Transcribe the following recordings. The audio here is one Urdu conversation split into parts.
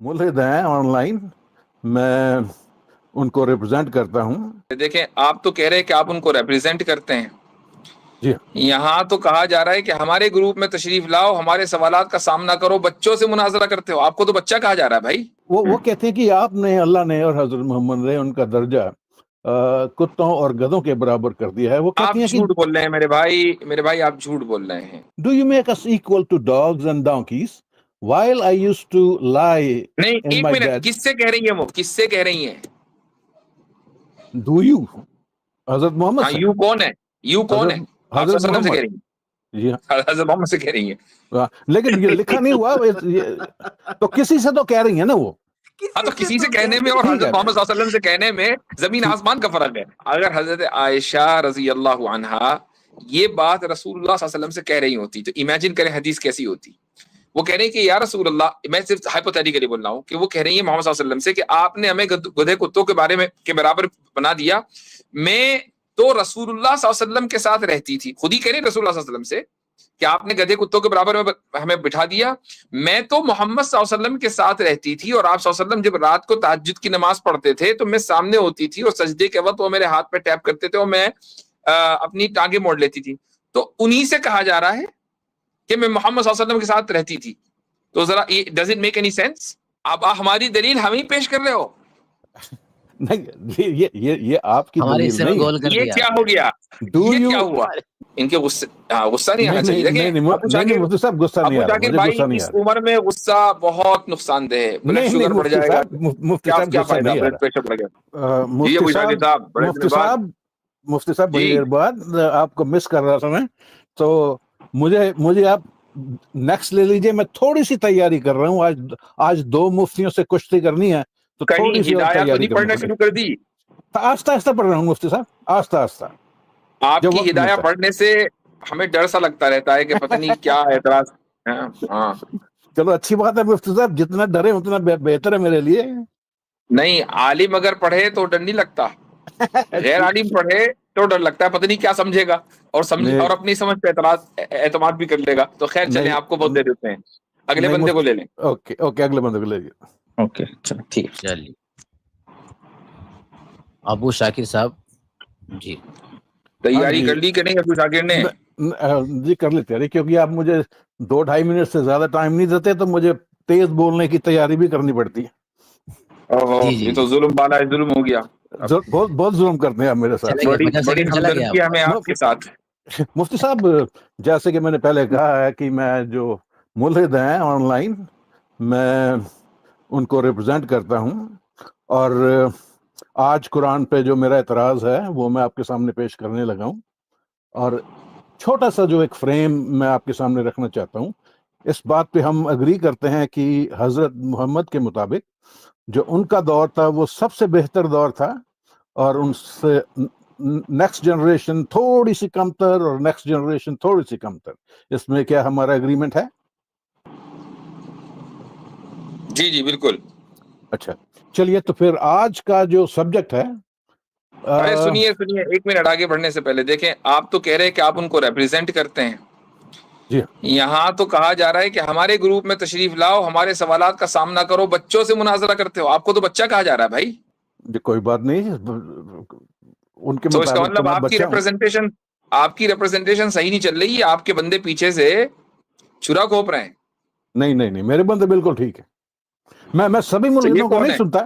ملحد ہیں آن لائن، میں ان کو ریپرزینٹ کرتا ہوں. دیکھیں آپ تو کہہ رہے ہیں کہ آپ ان کو ریپرزینٹ کرتے ہیں. جی یہاں تو کہا جا رہا ہے کہ ہمارے گروپ میں تشریف لاؤ، ہمارے سوالات کا سامنا کرو، بچوں سے مناظرہ کرتے ہو. آپ کو تو بچہ کہا جا رہا ہے بھائی. وہ کہتے ہیں کہ آپ نے، اللہ نے اور حضرت محمد نے ان کا درجہ کتوں اور گدھوں کے برابر کر دیا ہے. وہ آپ کہتی ہیں کہ جھوٹ بول رہے ہیں میرے بھائی آپ جھوٹ بول رہے ہیں. Do you make us equal to dogs and donkeys while I used to lie نہیں in ایک my منٹ، bed. کس سے کہہ رہی ہیں وہ، کس سے کہہ رہی ہیں؟ Do you حضرت محمد ہاں سے، یو کون ہے؟ یو کون حضرت ہے؟ آپ حضرت صلی اللہ علیہ وسلم سے محمد. کہہ رہی ہیں؟ جی ہاں. حضرت محمد سے کہہ رہی ہیں. لیکن یہ لکھا نہیں ہوا تو کسی سے تو کہہ رہی ہیں نا وہ. ہاں تو کسی سے کہنے میں اور ٹھیک حضرت ہے. محمد صلی اللہ علیہ وسلم سے کہنے میں زمین ٹھیک. آسمان کا فرق ہے. اگر حضرت عائشہ رضی اللہ عنہا یہ بات رسول اللہ صلی اللہ علیہ وسلم سے کہہ رہی ہوتی تو امیجن کریں حدیث کیسی ہوتی. وہ کہہ رہی ہیں کہ یا رسول اللہ، میں صرف ہائپوتھیٹیکلی بول رہا ہوں کہ وہ کہہ رہی ہیں محمد صلی اللہ علیہ وسلم سے کہ آپ نے ہمیں گدھے کتوں کے بارے میں کے برابر بنا دیا. میں تو رسول اللہ صلی اللہ علیہ وسلم کے ساتھ رہتی تھی، خود ہی کہہ رہی رسول اللہ صلی اللہ علیہ وسلم سے کہ آپ نے گدھے کتوں کے برابر میں ہمیں بٹھا دیا. میں تو محمد صلی اللہ علیہ وسلم کے ساتھ رہتی تھی، اور آپ صلی اللہ علیہ وسلم جب رات کو تہجد کی نماز پڑھتے تھے تو میں سامنے ہوتی تھی، اور سجدے کے وقت وہ میرے ہاتھ پہ ٹیپ کرتے تھے اور میں اپنی ٹانگیں موڑ لیتی تھی. تو انہی سے کہا جا رہا ہے کہ میں محمد صلی اللہ علیہ وسلم کے ساتھ رہتی تھی. تو ذرا does it make any sense? آپ ہماری دلیل ہمیں پیش کر رہے ہو. نہیں، یہ آپ کی ہمارے دلیل حصے میں نہیں گول کر یہ دیا. کیا ہو گیا؟ ڈو یہ یو. کیا ہوا؟ ان کے غصہ نہیں آنا چاہیے. نہیں دیکھیں نہیں مفتی صاحب، غصہ نہیں ابو آ رہا، جاکر مجھے بھائی، غصہ نہیں اس آ رہا. عمر میں غصہ بہت نقصان دہ ہے. بلڈ نہیں شوگر بڑھ مفتی جائے گا. صاحب، مفتی صاحب کیا غصہ فائدہ نہیں آ بلڈ رہا. پریشر بڑھ گیا؟ جی مفتی ابو جاکر صاحب، صاحب بڑے دن مفتی بعد. صاحب، مفتی صاحب بڑی جی دیر بعد آپ کو مس کر رہا تھا میں. تو مجھے آپ نیکسٹ لے لیجئے. میں تھوڑی سی تیاری کر رہا ہوں. آج 2 مفتیوں سے کشتی کرنی ہے تو کہیں تھوڑی سی اور ہدایات تو تیاری نہیں کرنی پڑھنا پڑے. شروع کر دی؟ آہستہ آہستہ پڑھ رہا ہوں مفتی صاحب، آہستہ آہستہ، آپ جو کی وقت ہدایات ملتا ہے. پڑھنے سے ہمیں ڈر سا لگتا رہتا ہے کہ پتہ نہیں کیا اعتراض. ہاں چلو اچھی بات ہے مفتی صاحب، جتنا ڈرے اتنا بہتر ہے میرے لیے. نہیں، عالم اگر پڑھے تو ڈر نہیں لگتا، غیر عالم پڑھے تو ڈر لگتا ہے، پتہ نہیں کیا سمجھے گا، اور اپنی سمجھ پہ اعتماد بھی کر لے گا. تو خیر چلیں، آپ کو بہت دے دیتے ہیں، اگلے نہیں بندے کو لے لیں. اوکے اگلے بندے کو لے لیجیے. اوکے چلو ٹھیک. چلیے ابو شاکر صاحب. جی ہاں تیاری جی. کر لی کہ نہیں ابو شاکر نے؟ جی کر لیتے ہیں، کیونکہ آپ مجھے 2-2.5 منٹ سے زیادہ ٹائم نہیں دیتے تو مجھے تیز بولنے کی تیاری بھی کرنی پڑتی ہے. جی یہ جی تو ظلم بالا ہے، ظلم ہو گیا. بہت بہت ظلم کرتے ہیں آپ میرے ساتھ. چلے گئے، بڑی 50 بڑی سیکنڈ چلا گیا ہمدردی ہمیں آپ کے ساتھ. مفتی صاحب، جیسے کہ میں نے پہلے کہا ہے کہ میں جو ملحد ہیں آن لائن، میں ان کو ریپرزینٹ کرتا ہوں. اور آج قرآن پہ جو میرا اعتراض ہے وہ میں آپ کے سامنے پیش کرنے لگا ہوں. اور چھوٹا سا جو ایک فریم میں آپ کے سامنے رکھنا چاہتا ہوں. اس بات پہ ہم اگری کرتے ہیں کہ حضرت محمد کے مطابق جو ان کا دور تھا وہ سب سے بہتر دور تھا، اور ان سے نیکسٹ جنریشن تھوڑی سی کمتر، اور نیکسٹ جنریشن تھوڑی سی کمتر. اس میں کیا ہمارا اگریمنٹ ہے؟ جی جی بالکل. اچھا چلیے، تو پھر آج کا جو سبجیکٹ ہے. ارے سنیے ایک منٹ آگے بڑھنے سے پہلے دیکھیں، آپ تو کہہ رہے ہیں کہ آپ ان کو ریپرزینٹ کرتے ہیں. جی یہاں تو کہا جا رہا ہے کہ ہمارے گروپ میں تشریف لاؤ، ہمارے سوالات کا سامنا کرو، بچوں سے مناظرہ کرتے ہو. آپ کو تو بچہ کہا جا رہا ہے بھائی. جی کوئی بات نہیں، ان کے تو اس کا مطابق تو مطلب میں بچہ ہوں. آپ کی ریپرزنٹیشن صحیح نہیں چل رہی. آپ کے بندے پیچھے سے چھرا گھونپ رہے ہیں. نہیں، میرے بندے بالکل ٹھیک ہے. میں سبھی یہ ملحدوں کو کون نہیں ہے؟ سنتا.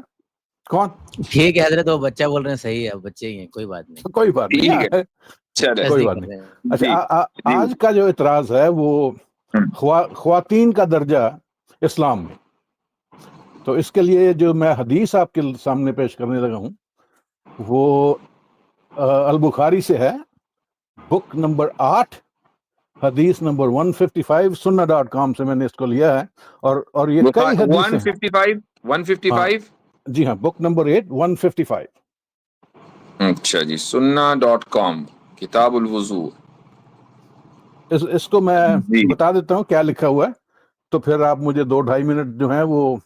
کون؟ ٹھیک ہے حضرت، وہ بچہ بول رہے ہیں، صحیح ہے، بچے ہی ہیں، کوئی بات نہیں، کوئی بات نہیں ٹھیک ہے چلے. کوئی ایسے ہی بات کر نہیں. رہے ہیں. جی اچھا، جی آج کا جو اعتراض ہے وہ خواتین کا درجہ اسلام میں. تو اس کے لیے جو میں حدیث آپ کے سامنے پیش کرنے لگا ہوں وہ البخاری سے ہے، بک نمبر 8، حدیث نمبر 155. sunna.com سے میں نے اس کو لیا ہے. اور یہ کئی حدیثیں ہیں. ہاں 155. جی ہاں، بک نمبر 8 155. اچھا جی، sunna.com، کتاب الوضو. اس کو میں جی بتا دیتا ہوں کیا لکھا ہوا ہے، تو پھر آپ مجھے 2-2.5 منٹ جو ہیں وہ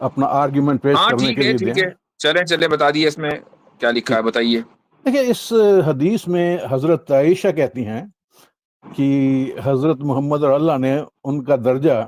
اپنا آرگیومنٹ پیش ہاں کرنے کے لیے دیں. ٹھیک ہے چلیں بتا دیے اس میں کیا لکھا ہے، بتائیے. دیکھیں، اس حدیث میں حضرت عائشہ کہتی ہیں کہ حضرت محمد اور اللہ نے ان کا درجہ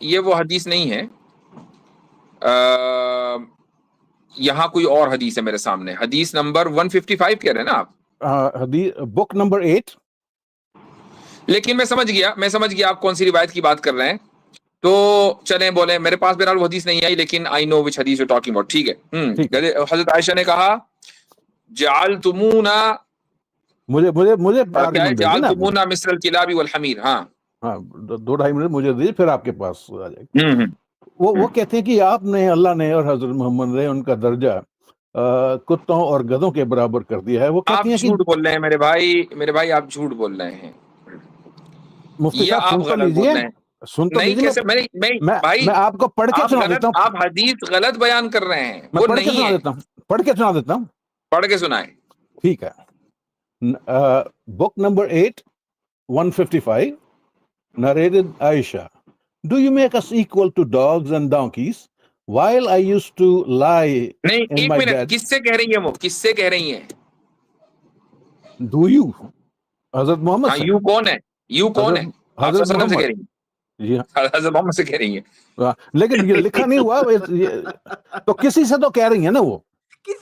یہ وہ حدیث نہیں ہے، یہاں کوئی اور حدیث ہے میرے سامنے، حدیث نمبر 155 کہہ رہے ہیں نا آپ؟ حدیث بک نمبر 8. لیکن میں سمجھ گیا آپ کون سی روایت کی بات کر رہے ہیں، تو چلیں بولیں، میرے پاس بہرحال وہ حدیث نہیں آئی، لیکن آئی نو وچ حدیث یو ٹاکنگ اباؤٹ. ٹھیک ہے، حضرت عائشہ نے کہا جعلتمونا، مجھے کیا ہے، جعلتمونا مصر الکلاب والحمیر. ہاں 2-2.5 منٹ مجھے دیجیے، پھر آپ کے پاس آ جائے گا. وہ کہتے ہیں کہ آپ نے، اللہ نے اور حضرت محمد نے ان کا درجہ کتوں اور گدھوں کے برابر کر دیا ہے. وہ آپ کہتی ہیں کہ جھوٹ بول رہے ہیں میرے بھائی آپ جھوٹ بول رہے ہیں، مفتی یا صاحب آپ سن تو غلط لیجیے، بول رہے ہیں. سن تو نہیں، لیجیے. کیسے بھائی میں آپ کو پڑھ کے سنا دیتا ہوں. آپ حدیث غلط بیان کر رہے ہیں، میں وہ پڑھ کے نہیں سنا ہے. دیتا ہوں، پڑھ کے سنا دیتا ہوں. پڑھ کے سنائیں. ٹھیک ہے. Book number 8 155 narrated Aisha, do you make us equal to dogs and donkeys? While I used to lie نہیں، in ایک my منٹ، bed. کس سے کہہ رہی ہیں وہ، کس سے کہہ رہی ہیں؟ Do you حضرت محمد ہاں، سے. یو کون ہے؟ یو کون ہے؟ آپ حضرت صلی اللہ علیہ وسلم سے محمد. کہہ رہی ہیں؟ جی ہاں، حضرت محمد سے کہہ رہی ہیں. لیکن یہ لکھا نہیں ہوا. تو کسی سے تو کہہ رہی ہیں نا وہ.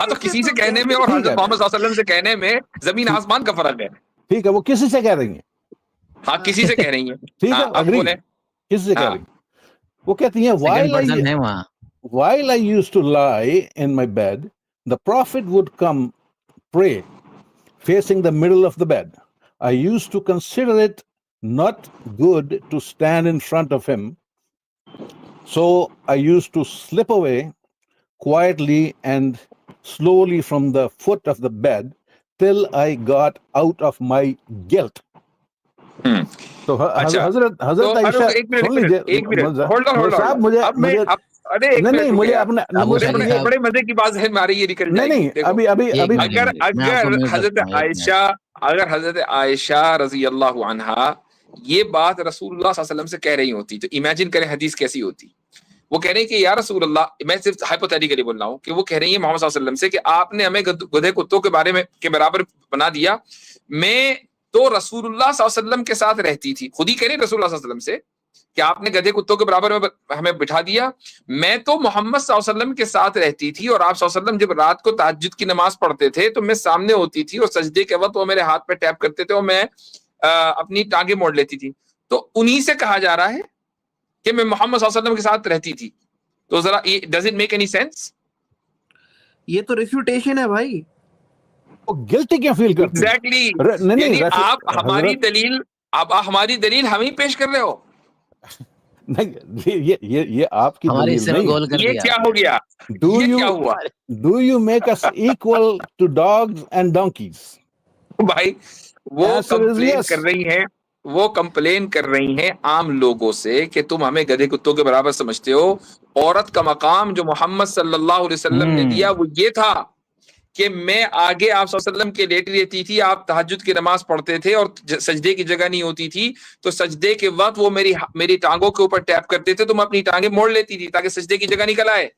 ہاں، تو کسی سے کہنے میں اور ٹھیک حضرت ہے، محمد صلی اللہ علیہ وسلم سے کہنے میں زمین آسمان کا فرق ہے. ٹھیک ہے، وہ کسی سے کہہ رہی ہیں. ہاں، کسی سے کہہ رہی ہیں. ٹھیک ہے، ہاں، اب اگری، بولیں. کسی سے کہہ ہاں، رہی ہیں. وہ کہتی ہیں سیکنڈ پرسن ہے وہاں. while I used to lie in my bed, the prophet would come pray facing the middle of the bed. I used to consider it not good to stand in front of him, so I used to slip away quietly and slowly from the foot of the bed till I got out of my guilt. تو حضرت عائشہ سن لیجیے صاحب. مجھے نہیں مجھے اپنے بڑے مزے کی بات ذہن میں آ رہی ہے، نکل جائے گی. ابھی اگر حضرت عائشہ رضی اللہ عنہا یہ بات رسول اللہ صلی اللہ علیہ وسلم سے کہہ رہی ہوتی تو امیجن کریں حدیث کیسی ہوتی. وہ کہہ رہی ہیں کہ یا رسول اللہ، میں صرف ہائپوتھیٹیکلی بول رہا ہوں کہ وہ کہہ رہی ہیں محمد صلی اللہ علیہ وسلم سے کہ آپ نے ہمیں گدھے کتوں کے بارے میں کے برابر بنا دیا. میں تو رسول اللہ صلی اللہ علیہ وسلم کے ساتھ رہتی تھی، خود ہی کہہ رہی ہیں رسول اللہ صلی اللہ علیہ وسلم سے کہ آپ نے گدھے کتوں کے برابر میں ہمیں بٹھا دیا. میں تو محمد صلی اللہ علیہ وسلم کے ساتھ رہتی تھی، اور آپ صلی اللہ علیہ وسلم جب رات کو تہجد کی نماز پڑھتے تھے تو میں سامنے ہوتی تھی، اور سجدے کے وقت وہ میرے ہاتھ پہ ٹیپ کرتے تھے اور میں اپنی ٹانگیں موڑ لیتی تھی. تو انہی سے کہا جا رہا ہے کہ میں محمد صلی اللہ علیہ وسلم کے ساتھ رہتی تھی. تو ذرا does it make any sense? یہ تو ریفیوٹیشن ہے بھائی. گلٹی کیوں فیل کرتے ہیں؟ ایگزیکٹلی، یعنی آپ ہماری دلیل ہم ہی پیش کر رہے ہو. نہیں، یہ آپ کی دلیل نہیں. یہ کیا ہو گیا؟ یہ کیا ہوا؟ Do you make us equal to dogs and donkeys? بھائی وہ کمپلین کر رہی ہیں عام لوگوں سے کہ تم ہمیں گدھے کتوں کے برابر سمجھتے ہو. عورت کا مقام جو محمد صلی اللہ علیہ وسلم نے دیا وہ یہ تھا کہ میں آگے آپ صلی اللہ علیہ وسلم کے لیٹی رہتی تھی، آپ تہجد کی نماز پڑھتے تھے اور سجدے کی جگہ نہیں ہوتی تھی، تو سجدے کے وقت وہ میری ٹانگوں کے اوپر ٹیپ کرتے تھے تو میں اپنی ٹانگیں موڑ لیتی تھی تاکہ سجدے کی جگہ نکل آئے.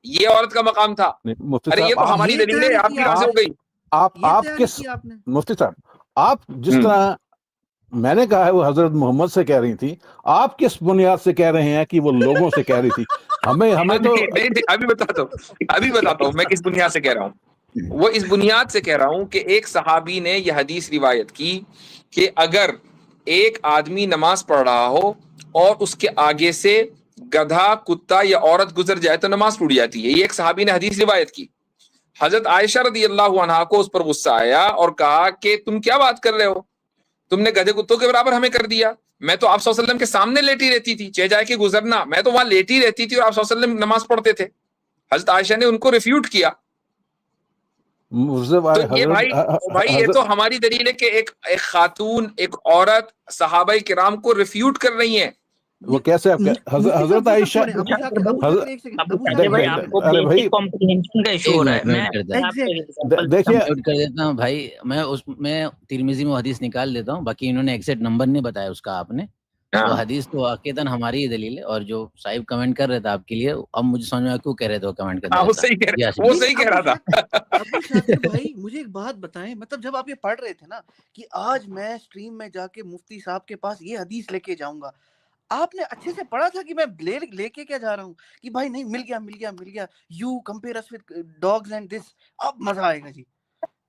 یہ عورت کا مقام تھا. ارے یہ تو ہماری دلیل ہے، آپ کی کہاں سے ہو گئی؟ آپ کس مفتی صاحب، آپ جس طرح میں نے کہا ہے وہ حضرت محمد سے کہہ رہی تھی، آپ کس بنیاد سے کہہ رہے ہیں کہ وہ لوگوں سے کہہ رہی تھی؟ ہمیں تو ابھی بتاتا ہوں میں کس بنیاد سے کہہ رہا ہوں. وہ اس بنیاد سے کہہ رہا ہوں کہ ایک صحابی نے یہ حدیث روایت کی کہ اگر ایک آدمی نماز پڑھ رہا ہو اور اس کے آگے سے گدھا، کتا یا عورت گزر جائے تو نماز ٹوٹ جاتی ہے. یہ ایک صحابی نے حدیث روایت کی. حضرت عائشہ رضی اللہ عنہا کو اس پر غصہ آیا اور کہا کہ تم کیا بات کر رہے ہو، تم نے گدھے کتوں کے برابر ہمیں کر دیا. میں تو آپ صلی اللہ علیہ وسلم کے سامنے لیٹی رہتی تھی، چہ جائے کہ گزرنا، میں تو وہاں لیٹی رہتی تھی اور آپ صلی اللہ علیہ وسلم نماز پڑھتے تھے. حضرت عائشہ نے ان کو ریفیوٹ کیا. تو یہ بھائی یہ تو ہماری دلیل ہے کہ ایک خاتون، ایک عورت صحابہ کرام کو ریفیوٹ کر رہی ہیں. وہ کیسے حضرت عائشہ بھائی، میں ترمذی میں حدیث نکال دیتا ہوں، باقی انہوں نے ایگزیکٹ نمبر نہیں بتایا اس کا. آپ نے وہ حدیث تو واقعتاً ہماری ہی دلیل ہے، اور جو صاحب کمنٹ کر رہے تھے آپ کے لیے، اب مجھے سمجھ میں کیوں کہہ رہے تھے وہ کمنٹ کرنے وہ ایسا. صحیح کہہ جی رہا آصف وہ جی. صحیح کہہ رہا تھا. ابو شاکر بھائی مجھے ایک بات بتائیں، مطلب جب آپ یہ پڑھ رہے تھے نا کہ آج میں اسٹریم میں جا کے مفتی صاحب کے پاس یہ حدیث لے کے جاؤں گا، آپ نے اچھے سے پڑھا تھا کہ میں لے کے کیا جا رہا ہوں، کہ بھائی نہیں مل گیا you compare us with dogs and this, اب مزہ آئے گا جی.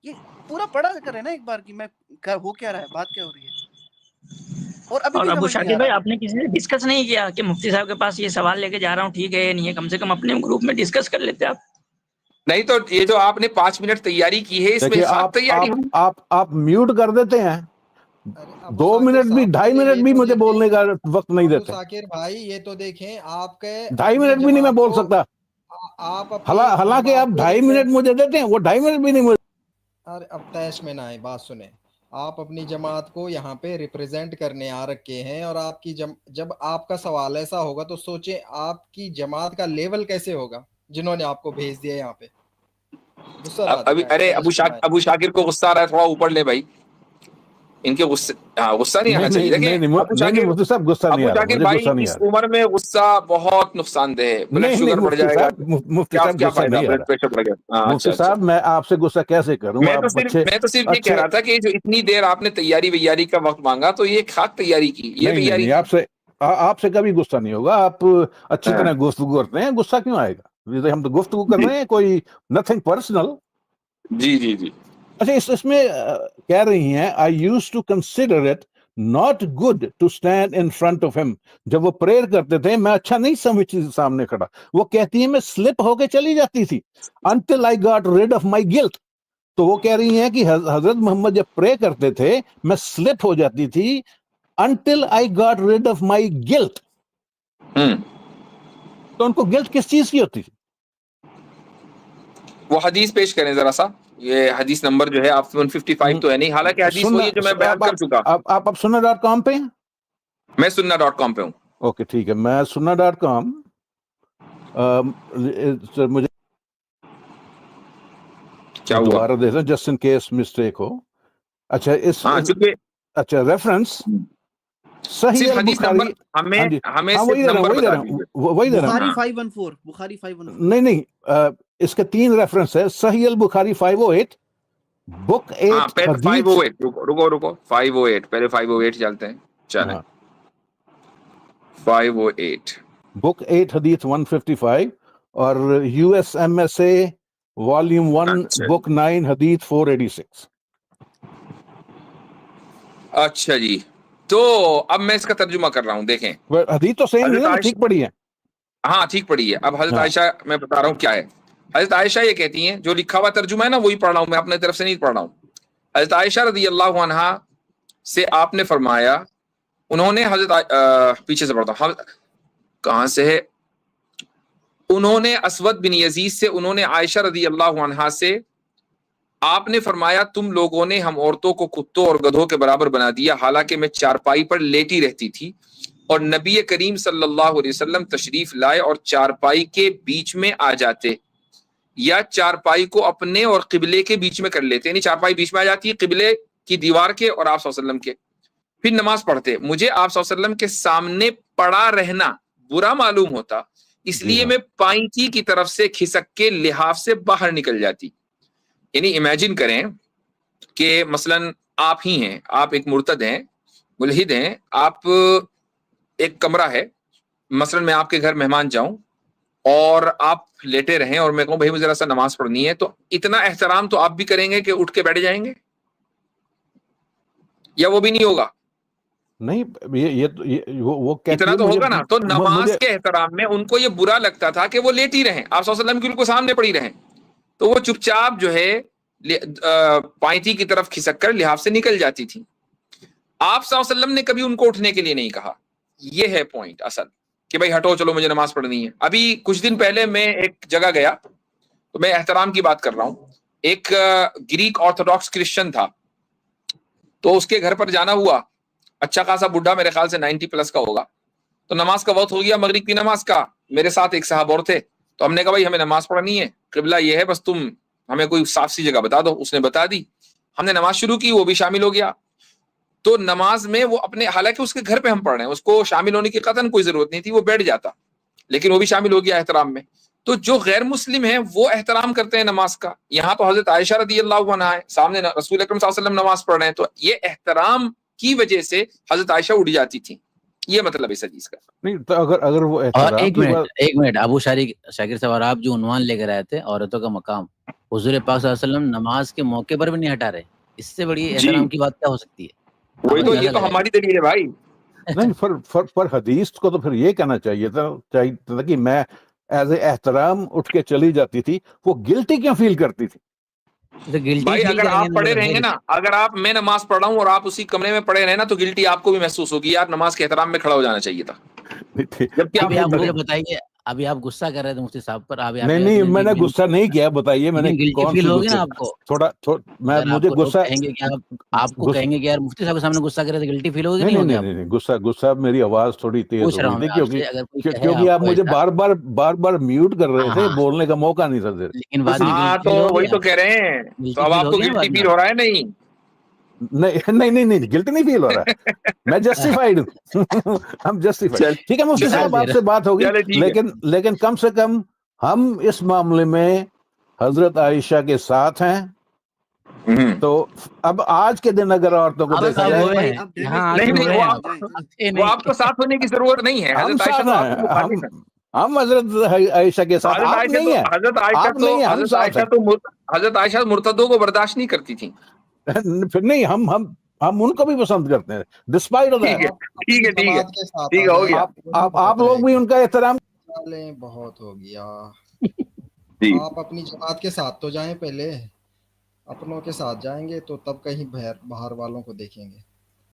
یہ پورا پڑھا کریں نا ایک بار کہ میں ہو کیا رہا ہے، بات کیا ہو رہی ہے. اور ابھی بھی ابو سمجھ نہیں شاکر آ بھائی رہا. آپ نے کسی سے ڈسکس نہیں کیا کہ مفتی صاحب کے پاس یہ سوال لے کے جا رہا ہوں ٹھیک ہے یا نہیں ہے؟ کم سے کم اپنے گروپ میں ڈسکس کر لیتے آپ. نہیں تو یہ جو آپ نے 5 منٹ تیاری کی ہے، اس میں دیکھیے ساتھ تیاری ہوئی. آپ میوٹ کر دیتے ہیں، ابو 2 شاکر منٹ بھی صاحب 2.5 پہلے منٹ یہ بھی تو مجھے دیکھیں، بولنے کا وقت نہیں ابو دیتے. شاکر بھائی یہ تو دیکھیں آپ کے 2.5 اپنی منٹ بھی نہیں میں جماعت بول کو، سکتا. آپ اپنی حالانکہ آپ جماعت کو 2.5 منٹ مجھے دیتے ہیں، وہ 2.5 منٹ بھی نہیں مجھے. ارے اب تیش میں نہ آئے، بات سنیں. آپ اپنی جماعت کو یہاں پہ ریپرزینٹ کرنے آ رکھے ہیں، اور آپ کی جب آپ کا سوال ایسا ہوگا تو سوچیں آپ کی جماعت کا لیول کیسے ہوگا جنہوں نے آپ کو بھیج دیا یہاں پہ. غصہ نہ ابھی دکھائیں، ارے تیش میں نہ آئے. ابو شاکر کو غصہ آ رہا ہے، تھوڑا اوپر لے بھائی. ان کے غصہ نہیں آنا چاہیے. دیکھیں نہیں مفتی صاحب غصہ نہیں ابو آ رہا شاکر مجھے، بھائی غصہ نہیں آ اس رہا. عمر میں غصہ بہت نقصان دہ ہے. بلڈ نہیں شوگر بڑھ مفتی جائے گا. صاحب، مفتی صاحب کیا غصہ فائدہ نہیں آ بلڈ رہا. پریشر بڑھ گیا. مفتی اچھا. صاحب میں آپ سے غصہ کیسے کروں؟ میں آپ تو صرف یہ کہہ اچھے. رہا تھا کہ جو اتنی دیر آپ نے تیاری کا وقت مانگا تو یہ خاک تیاری کی، یہ تیاری نہیں آپ سے کبھی غصہ نہیں ہوگا. آپ اچھی ہاں. طرح گفتگو کرتے ہیں، غصہ کیوں آئے گا؟ ہم تو گفتگو کر رہے ہیں، کوئی نتھنگ پرسنل. جی. اچھا اس میں کہہ رہی ہیں I used to consider it not good to stand in front of ہم. جب وہ پریئر کرتے تھے میں اچھا نہیں سمجھتی تھی سامنے کھڑا. وہ کہتی ہیں میں سلپ ہو کے چلی جاتی تھی until I got rid of my guilt. تو وہ کہہ رہی ہیں کہ حضرت محمد جب پرے کرتے تھے میں سلپ ہو جاتی تھی until I got rid of my guilt. تو ان کو گلٹ کس چیز کی ہوتی تھی؟ وہ حدیث پیش کریں ذرا سا. یہ حدیث نمبر جو ہے آپ 155 تو ہے نہیں، حالانکہ حدیث وہی ہے جو میں بیان کر چکا. آپ sunna.com پہ ہیں؟ میں sunna.com پہ ہوں. اوکے ٹھیک ہے. میں sunna.com مجھے کیا ہوا؟ دوبارہ دیکھنا جسٹ ان کیس مسٹیک ہو. اچھا ہاں چونکہ اچھا ریفرنس صحیح صرف حدیث البخاری. نمبر ہمیں وہی صرف دے نمبر بتا رہا دیجیے. ہوں بخاری 514 بخاری 514. نہیں اس کے 3 ریفرنس ہے. صحیح البخاری 508، بک 8 پہلے حدیث. 508 رکو 508 پہلے 508 چلتے ہیں. چلیں 508 بک 8 حدیث 155 اور USMSA والیوم 1 بک 9 حدیث 486. اچھا جی. تو اب میں اس کا ترجمہ کر رہا ہوں. دیکھیں حدیث تو سیم نہیں ہے، ٹھیک پڑھی ہے. ہاں ٹھیک پڑھی ہے. اب حضرت عائشہ میں بتا رہا ہوں کیا ہے. حضرت عائشہ یہ کہتی ہیں، جو لکھا ہوا ترجمہ ہے نا وہی پڑھ رہا ہوں میں، اپنے طرف سے نہیں پڑھ رہا ہوں. حضرت عائشہ رضی اللہ عنہا سے آپ نے فرمایا، انہوں نے پیچھے سے پڑھتا ہوں کہاں سے ہے. انہوں نے اسود بن یزید سے، انہوں نے عائشہ رضی اللہ عنہا سے آپ نے فرمایا تم لوگوں نے ہم عورتوں کو کتوں اور گدھوں کے برابر بنا دیا، حالانکہ میں چارپائی پر لیٹی رہتی تھی اور نبی کریم صلی اللہ علیہ وسلم تشریف لائے اور چارپائی کے بیچ میں آ جاتے، یا چارپائی کو اپنے اور قبلے کے بیچ میں کر لیتے. یعنی چارپائی بیچ میں آ جاتی ہے قبلے کی دیوار کے اور آپ صلی اللہ علیہ وسلم کے، پھر نماز پڑھتے. مجھے آپ صلی اللہ علیہ وسلم کے سامنے پڑا رہنا برا معلوم ہوتا، اس لیے میں پائنتی کی طرف سے کھسک کے لحاف سے باہر نکل جاتی. یعنی امیجن کریں کہ مثلا آپ ہی ہیں، آپ ایک مرتد ہیں، ملحد ہیں، آپ ایک کمرہ ہے، مثلا میں آپ کے گھر مہمان جاؤں اور آپ لیٹے رہیں اور میں کہوں بھائی مجھے ذرا سا نماز پڑھنی ہے، تو اتنا احترام تو آپ بھی کریں گے کہ اٹھ کے بیٹھ جائیں گے، یا وہ بھی نہیں ہوگا؟ نہیں وہ اتنا تو ہوگا نا. تو نماز کے احترام میں ان کو یہ برا لگتا تھا کہ وہ لیٹی رہیں، آپ صلی اللہ علیہ وسلم کی ان کو سامنے پڑی رہیں، تو وہ چپ چاپ جو ہے پائنتی کی طرف کھسک کر لحاف سے نکل جاتی تھی. آپ صلی اللہ علیہ وسلم نے کبھی ان کو اٹھنے کے لیے نہیں کہا. یہ ہے پوائنٹ اصل، کہ بھائی ہٹو چلو مجھے نماز پڑھنی ہے. ابھی کچھ دن پہلے میں ایک جگہ گیا، تو میں احترام کی بات کر رہا ہوں، ایک گریک آرتھوڈاکس کرسچن تھا، تو اس کے گھر پر جانا ہوا. اچھا خاصا بڈھا، میرے خیال سے 90 پلس کا ہوگا. تو نماز کا وقت ہو گیا، مغرب کی نماز کا. میرے ساتھ ایک صاحب اور تھے، تو ہم نے کہا بھائی ہمیں نماز پڑھنی ہے، قبلہ یہ ہے، بس تم ہمیں کوئی صاف سی جگہ بتا دو. اس نے بتا دی، ہم نے نماز شروع کی، وہ بھی شامل ہو گیا. تو نماز میں وہ اپنے، حالانکہ اس کے گھر پہ ہم پڑھ رہے ہیں، اس کو شامل ہونے کی قطعاً کوئی ضرورت نہیں تھی، وہ بیٹھ جاتا، لیکن وہ بھی شامل ہو گیا احترام میں. تو جو غیر مسلم ہیں وہ احترام کرتے ہیں نماز کا. یہاں تو حضرت عائشہ رضی اللہ عنہا ہے، سامنے رسول اکرم صلی اللہ علیہ وسلم نماز پڑھ رہے ہیں، تو یہ احترام کی وجہ سے حضرت عائشہ اٹھ جاتی تھی. یہ مطلب اس حدیث کا. نہیں تو اگر وہ اور احترام ایک کی بات، منٹ ابو شاکر صاحب، اور آپ جو عنوان لے کر آئے تھے عورتوں کا مقام، حضور پاک صلی اللہ علیہ وسلم نماز کے موقع پر بھی نہیں ہٹا رہے. اس سے بڑی جی احترام کی بات کیا ہو سکتی ہے؟ وہی آپ تو، اندازہ یہ تو لگائیے. ہماری دلیل ہے بھائی. نہیں پر حدیث کو تو پھر یہ کہنا چاہیے تھا کہ میں ایز اے احترام اٹھ کے چلی جاتی تھی. وہ گلٹی کیوں فیل کرتی تھی؟ تو guilty بھائی feel اگر کریں گے آپ پڑھے مطلب رہیں ہے گے نا، اگر آپ، میں نماز پڑھ رہا ہوں اور آپ اسی کمرے میں پڑے رہے نا، تو گلٹی آپ کو بھی محسوس ہوگی، یار نماز کے احترام میں کھڑا ہو جانا چاہیے تھا. جبکہ ابھی آپ مجھے آپ بتائیے، ابھی آپ غصہ کر رہے تھے مفتی صاحب پر، ابھی نہیں میں نے غصہ نہیں کیا. بتائیے میں نے لیکن گلٹی کون فیل سی ہوگی نا غصے؟ آپ کو. تھوڑا میں اگر آپ مجھے کو لوگ غصہ، کہیں گے کہ آپ کو کہیں گے کہ یار مفتی صاحب کے سامنے غصہ کرے تو گلٹی فیل ہوگی کہ نہیں ہوگی؟ آپ نہیں غصہ میری آواز تھوڑی تیز پوچھ ہو رہا گئی ہوں تھی میں آپ سے، اگر کوئی کہے کیونکہ آپ کو مجھے ایسا، بار بار میوٹ کر رہے تھے، ہاں بولنے کا موقع نہیں تھا. لیکن بعد میں ہاں گلٹی تو فیل ہوگی، وہی تو کہہ رہے ہیں. تو گلٹی اب فیل آپ کو ہوگی نا بعد گلٹی میں فیل ہو رہا ہے؟ نہیں نہیں گلٹ نہیں فیل ہو رہا ہے. میں جسٹیفائڈ ہوں. ہم جسٹیفائڈ. چل ٹھیک ہے مفتی مثال صاحب، دے آپ سے بات ہوگی، چلے ٹھیک ہے. لیکن کم سے کم ہم اس معاملے میں حضرت عائشہ کے ساتھ ہیں. تو اب آج کے دن اگر عورتوں کو اب دیکھا اب جائے، ہوئے بھائی ہیں، اب یہاں ڈیمیج آ کے نہیں ہو نہیں، رہے وہ ہیں. آپ اب تھے وہ آپ نہیں. کو ساتھ ہونے کی ضرورت نہیں ہے. ہم حضرت عائشہ ساتھ تو آپ ہیں، کے مخالف ہیں. ہم حضرت عائشہ کے تو ساتھ. آپ نہیں ہیں، آپ نہیں ہیں، ہم ساتھ ہیں. حضرت عائشہ مرتدوں کو برداشت نہیں کرتی تھی. پھر نہیں، ہم ان کو بھی پسند کرتے ہیں ڈسپائٹ آف ٹھیک ہے آپ ٹھیک اپنی ہے ٹھیک ہے جماعت کے ساتھ ٹھیک آ ہے، ہو جائیں. گیا. آپ لوگ بھی ان کا احترام. چلیں بہت ہو گیا. جی آپ اپنی جماعت کے ساتھ تو جائیں، پہلے اپنوں کے ساتھ جائیں گے تو تب کہیں باہر والوں کو دیکھیں گے.